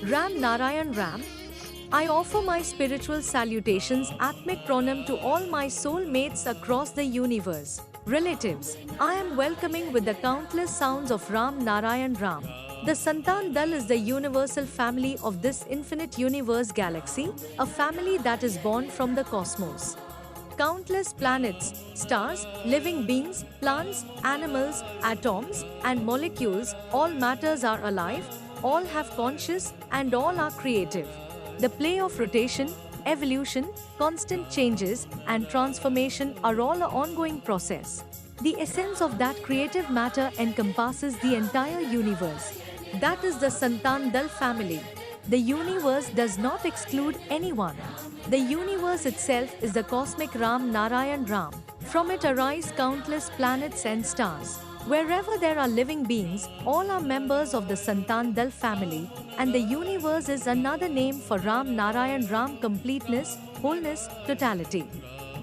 Ram Narayan Ram. I offer my spiritual salutations atmic pranam to all my soul mates across the universe. Relatives, I am welcoming with the countless sounds of Ram Narayan Ram. The Santan Dal is the universal family of this infinite universe galaxy, a family that is born from the cosmos. Countless planets, stars, living beings, plants, animals, atoms, and molecules, all matters are alive, all have conscious, and all are creative. The play of rotation, evolution, constant changes, and transformation are all an ongoing process. The essence of that creative matter encompasses the entire universe. That is the Santan Dal family. The universe does not exclude anyone. The universe itself is the cosmic Ram Narayan Ram. From it arise countless planets and stars. Wherever there are living beings, all are members of the Santan Dal family, and the universe is another name for Ram Narayan Ram, completeness, wholeness, totality.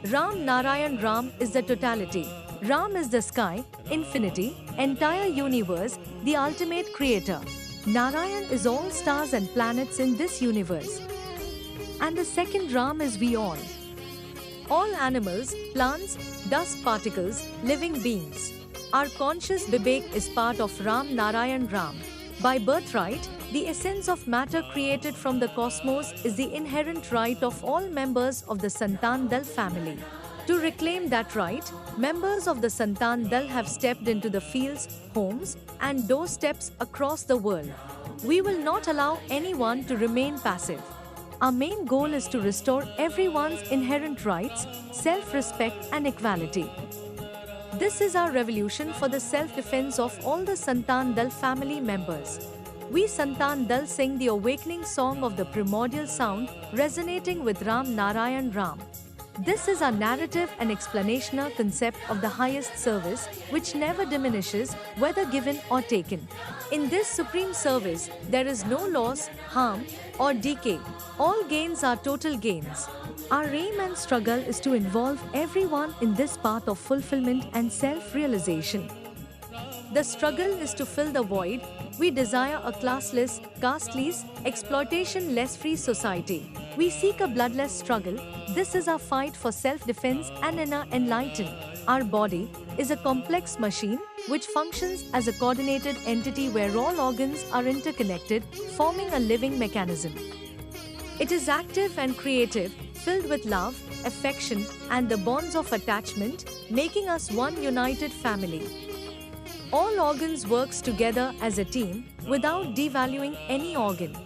Ram Narayan Ram is the totality. Ram is the sky, infinity, entire universe, the ultimate creator. Narayan is all stars and planets in this universe. And the second Ram is we all. All animals, plants, dust particles, living beings. Our conscious Vivek is part of Ram Narayan Ram. By birthright, the essence of matter created from the cosmos is the inherent right of all members of the Santan Dal family. To reclaim that right, members of the Santan Dal have stepped into the fields, homes, and doorsteps across the world. We will not allow anyone to remain passive. Our main goal is to restore everyone's inherent rights, self-respect, and equality. This is our revolution for the self-defense of all the Santan Dal family members. We Santan Dal sing the awakening song of the primordial sound, resonating with Ram Narayan Ram. This is our narrative and explanational concept of the highest service, which never diminishes, whether given or taken. In this supreme service, there is no loss, harm, or decay. All gains are total gains. Our aim and struggle is to involve everyone in this path of fulfillment and self-realization. The struggle is to fill the void. We desire a classless, casteless, exploitation-less free society. We seek a bloodless struggle. This is our fight for self-defense and inner enlightenment. Our body is a complex machine which functions as a coordinated entity where all organs are interconnected, forming a living mechanism. It is active and creative, filled with love, affection, and the bonds of attachment, making us one united family. All organs works together as a team without devaluing any organ.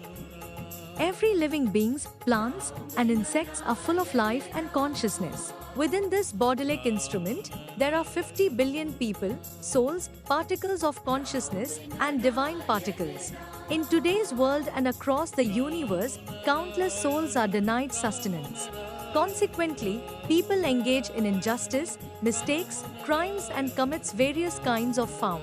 Every living beings, plants, and insects are full of life and consciousness. Within this bodylike instrument, there are 50 billion people, souls, particles of consciousness, and divine particles. In today's world and across the universe, countless souls are denied sustenance. Consequently, people engage in injustice, mistakes, crimes, and commits various kinds of foul.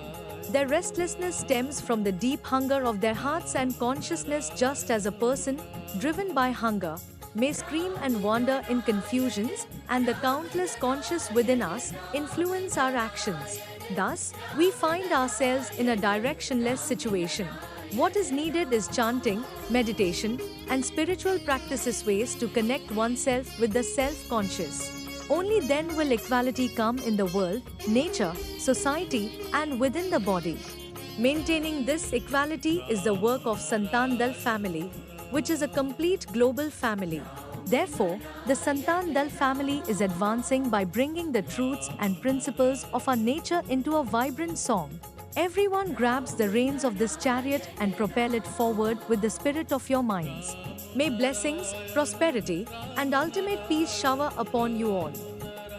Their restlessness stems from the deep hunger of their hearts and consciousness, just as a person, driven by hunger, may scream and wander in confusions, and the countless conscious within us influence our actions. Thus, we find ourselves in a directionless situation. What is needed is chanting, meditation, and spiritual practices, ways to connect oneself with the self-conscious. Only then will equality come in the world, nature, society, and within the body. Maintaining this equality is the work of Santan Dal family, which is a complete global family. Therefore, the Santan Dal family is advancing by bringing the truths and principles of our nature into a vibrant song. Everyone grabs the reins of this chariot and propel it forward with the spirit of your minds. May blessings, prosperity, and ultimate peace shower upon you all.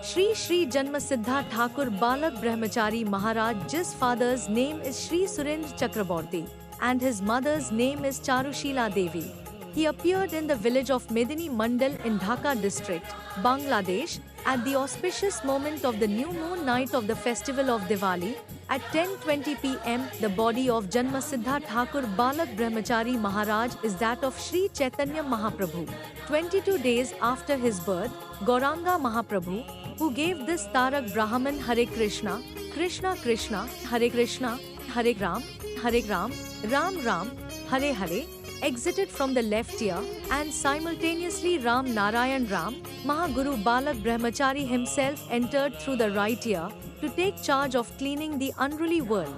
Shri Shri Janmasiddha Thakur Balak Brahmachari Maharaj, his father's name is Shri Surendra Chakraborty, and his mother's name is Charushila Devi. He appeared in the village of Medini Mandal in Dhaka district, Bangladesh, at the auspicious moment of the new moon night of the festival of Diwali. At 10:20 p.m., the body of Janmasiddha Thakur Balak Brahmachari Maharaj is that of Shri Chaitanya Mahaprabhu. 22 days after his birth, Gauranga Mahaprabhu, who gave this Tarak Brahman Hare Krishna, Krishna Krishna, Hare Krishna, Hare Ram, Ram Ram, Hare Hare, exited from the left ear, and simultaneously Ram Narayan Ram, Mahaguru Balak Brahmachari himself entered through the right ear to take charge of cleaning the unruly world.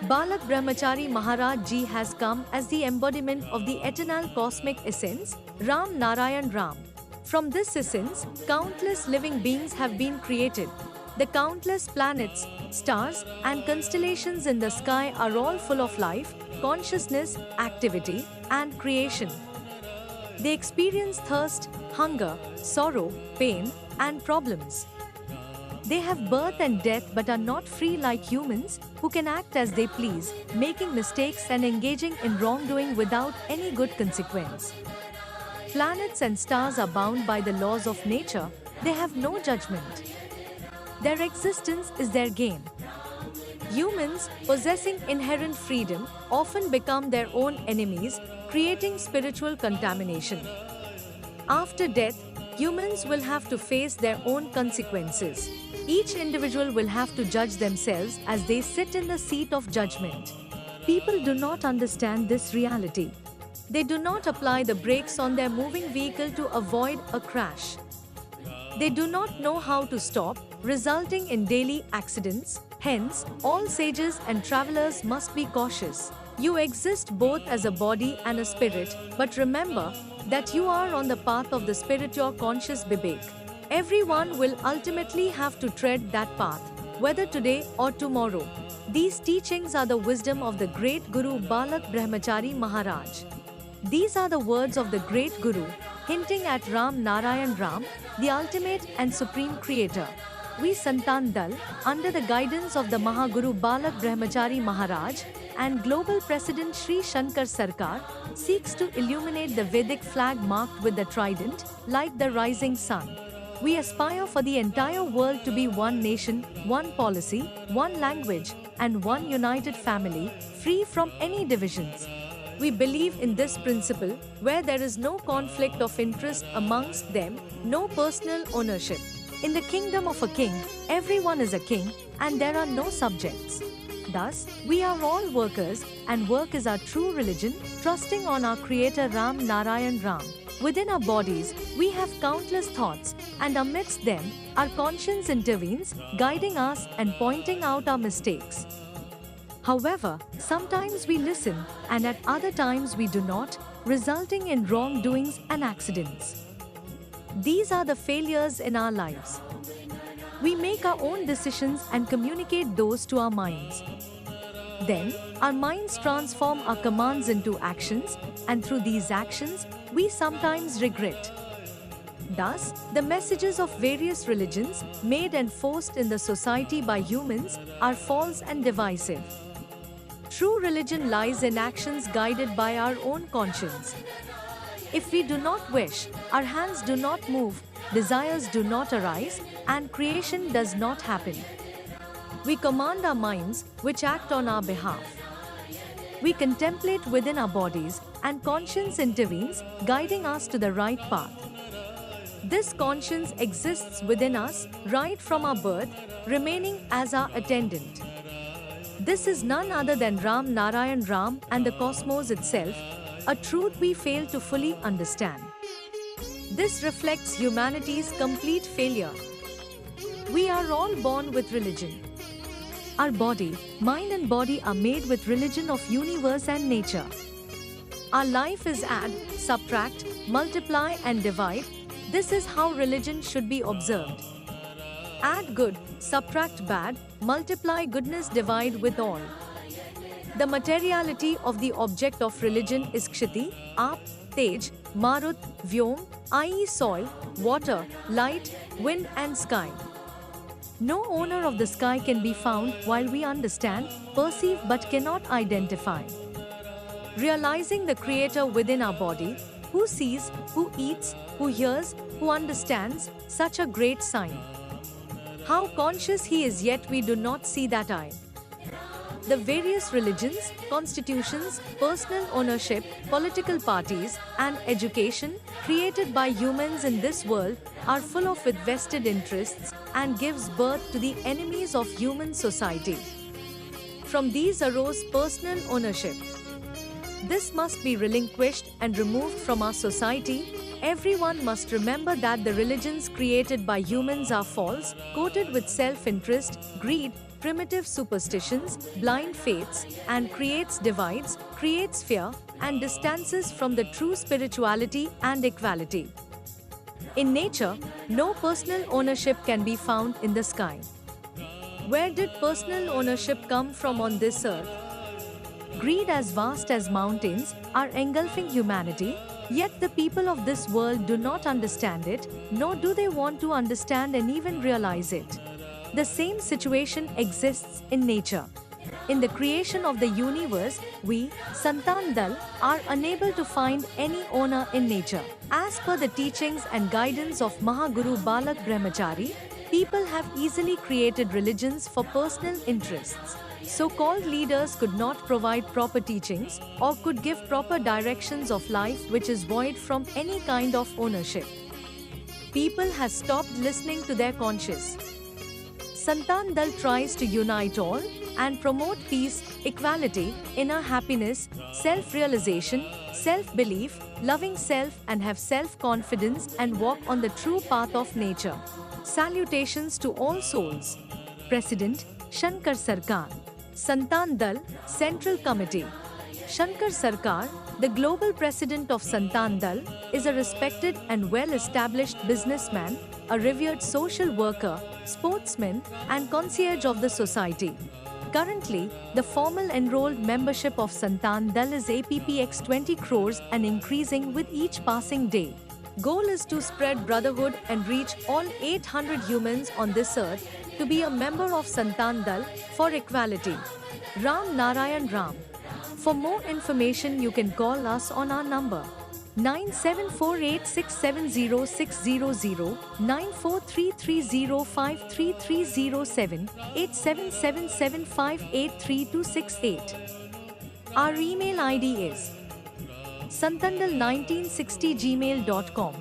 Balak Brahmachari Maharaj Ji has come as the embodiment of the eternal cosmic essence, Ram Narayan Ram. From this essence, countless living beings have been created. The countless planets, stars, and constellations in the sky are all full of life, consciousness, activity, and creation. They experience thirst, hunger, sorrow, pain, and problems. They have birth and death but are not free like humans, who can act as they please, making mistakes and engaging in wrongdoing without any good consequence. Planets and stars are bound by the laws of nature, they have no judgment. Their existence is their gain. Humans, possessing inherent freedom, often become their own enemies, creating spiritual contamination. After death, humans will have to face their own consequences. Each individual will have to judge themselves as they sit in the seat of judgment. People do not understand this reality. They do not apply the brakes on their moving vehicle to avoid a crash. They do not know how to stop, resulting in daily accidents. Hence, all sages and travelers must be cautious. You exist both as a body and a spirit, but remember that you are on the path of the spirit, your conscious Vivek. Everyone will ultimately have to tread that path, whether today or tomorrow. These teachings are the wisdom of the great Guru Balak Brahmachari Maharaj. These are the words of the great Guru, hinting at Ram Narayan Ram, the ultimate and supreme creator. We Santan Dal, under the guidance of the Mahaguru Balak Brahmachari Maharaj and Global President Sri Shankar Sarkar, seeks to illuminate the Vedic flag marked with the trident, like the rising sun. We aspire for the entire world to be one nation, one policy, one language, and one united family, free from any divisions. We believe in this principle, where there is no conflict of interest amongst them, no personal ownership. In the kingdom of a king, everyone is a king, and there are no subjects. Thus, we are all workers, and work is our true religion, trusting on our Creator Ram Narayan Ram. Within our bodies, we have countless thoughts, and amidst them, our conscience intervenes, guiding us and pointing out our mistakes. However, sometimes we listen, and at other times we do not, resulting in wrongdoings and accidents. These are the failures in our lives. We make our own decisions and communicate those to our minds. Then, our minds transform our commands into actions, and through these actions, we sometimes regret. Thus, the messages of various religions, made and forced in the society by humans, are false and divisive. True religion lies in actions guided by our own conscience. If we do not wish, our hands do not move, desires do not arise, and creation does not happen. We command our minds, which act on our behalf. We contemplate within our bodies, and conscience intervenes, guiding us to the right path. This conscience exists within us, right from our birth, remaining as our attendant. This is none other than Ram Narayan Ram and the cosmos itself, a truth we fail to fully understand. This reflects humanity's complete failure. We are all born with religion. Our body, mind and body are made with religion of universe and nature. Our life is add, subtract, multiply and divide. This is how religion should be observed. Add good, subtract bad, multiply goodness, divide with all. The materiality of the object of religion is Kshiti, Aap, Tej, Marut, Vyom, i.e. soil, water, light, wind and sky. No owner of the sky can be found while we understand, perceive but cannot identify. Realizing the Creator within our body, who sees, who eats, who hears, who understands, such a great sign. How conscious He is, yet we do not see that eye. The various religions, constitutions, personal ownership, political parties, and education created by humans in this world are full of with vested interests and gives birth to the enemies of human society. From these arose personal ownership. This must be relinquished and removed from our society. Everyone must remember that the religions created by humans are false, coated with self-interest, greed, primitive superstitions, blind faiths, and creates divides, creates fear, and distances from the true spirituality and equality. In nature, no personal ownership can be found in the sky. Where did personal ownership come from on this earth? Greed as vast as mountains are engulfing humanity, yet the people of this world do not understand it, nor do they want to understand and even realize it. The same situation exists in nature. In the creation of the universe, we, Santan Dal, are unable to find any owner in nature. As per the teachings and guidance of Mahaguru Balak Brahmachari, people have easily created religions for personal interests. So-called leaders could not provide proper teachings or could give proper directions of life which is void from any kind of ownership. People have stopped listening to their conscience. Santan Dal tries to unite all and promote peace, equality, inner happiness, self-realization, self-belief, loving self and have self-confidence and walk on the true path of nature. Salutations to all souls. President, Shankar Sarkar. Santan Dal, Central Committee. Shankar Sarkar, the global president of Santan Dal, is a respected and well-established businessman, a revered social worker, sportsman, and concierge of the society. Currently, the formal enrolled membership of Santan Dal is APPX 20 crores and increasing with each passing day. Goal is to spread brotherhood and reach all 800 humans on this earth to be a member of Santan Dal for equality. Ram Narayan Ram. For more information, you can call us on our number 9748670600, 9433053307, 8777583268. Our email ID is santandal1960gmail.com.